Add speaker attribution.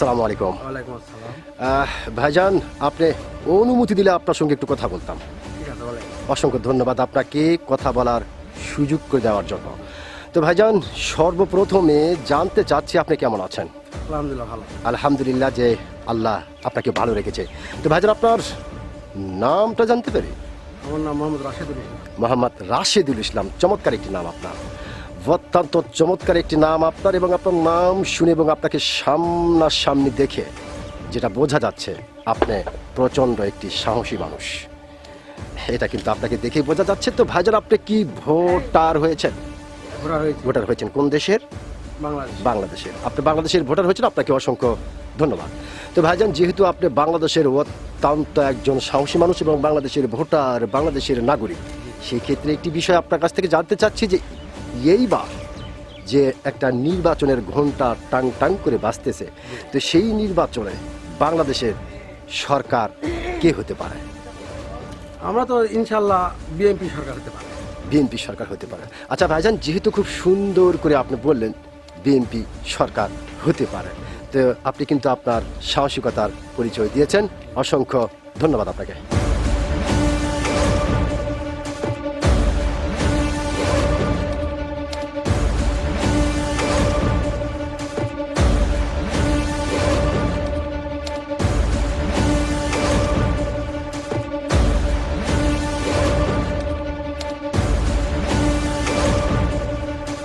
Speaker 1: আসসালামু আলাইকুম।
Speaker 2: ওয়ালাইকুম আসসালাম।
Speaker 1: ভাইজান, আপনি অনুমতি দিলে আপনার সঙ্গে একটু কথা বলতাম।
Speaker 2: ঠিক আছে, বলেন।
Speaker 1: অসংখ্য ধন্যবাদ আপনাকে কথা বলার সুযোগ করে দেওয়ার জন্য। তো ভাইজান, সর্বপ্রথমে জানতে চাচ্ছি আপনি কেমন আছেন?
Speaker 2: আলহামদুলিল্লাহ ভালো।
Speaker 1: আলহামদুলিল্লাহ যে আল্লাহ আপনাকে ভালো রেখেছে। তো ভাইজান, আপনার নামটা জানতে পারি?
Speaker 2: আমার নাম মোহাম্মদ রাশেদুল ইসলাম।
Speaker 1: মোহাম্মদ রাশেদুল ইসলাম, চমৎকার একটি নাম আপনার, অত্যন্ত চমৎকার একটি নাম আপনার। এবং আপনার নাম শুনে এবং আপনাকে সামনাসামনি দেখে যেটা বোঝা যাচ্ছে, আপনি প্রচণ্ড একটি সাহসী মানুষ, এটা কিন্তু আপনাকে দেখেই বোঝা যাচ্ছে। তো ভাইজান, আপনি কি ভোটার হয়েছেন?
Speaker 2: ঘোরা হয়েছে
Speaker 1: ভোটার হয়েছেন কোন দেশের?
Speaker 2: বাংলাদেশ।
Speaker 1: বাংলাদেশের। আপনি বাংলাদেশের ভোটার হয়েছেন, আপনাকে অসংখ্য ধন্যবাদ। তো ভাইজান, যেহেতু আপনি বাংলাদেশের অত্যন্ত একজন সাহসী মানুষ এবং বাংলাদেশের ভোটার, বাংলাদেশের নাগরিক, সেই ক্ষেত্রে একটি বিষয় আপনার কাছ থেকে জানতে চাচ্ছি যে এইবার যে একটা নির্বাচনের ঘন্টা টাং টাং করে বাজতেছে, তো সেই নির্বাচনে বাংলাদেশের সরকার কে হতে পারে?
Speaker 2: আমরা তো ইনশাল্লাহ বিএনপি সরকার হতে পারে।
Speaker 1: বিএনপি সরকার হতে পারে। আচ্ছা ভাইজান, যেহেতু খুব সুন্দর করে আপনি বললেন বিএনপি সরকার হতে পারে, তো আপনি কিন্তু আপনার সাহসিকতার পরিচয় দিয়েছেন। অসংখ্য ধন্যবাদ আপনাকে।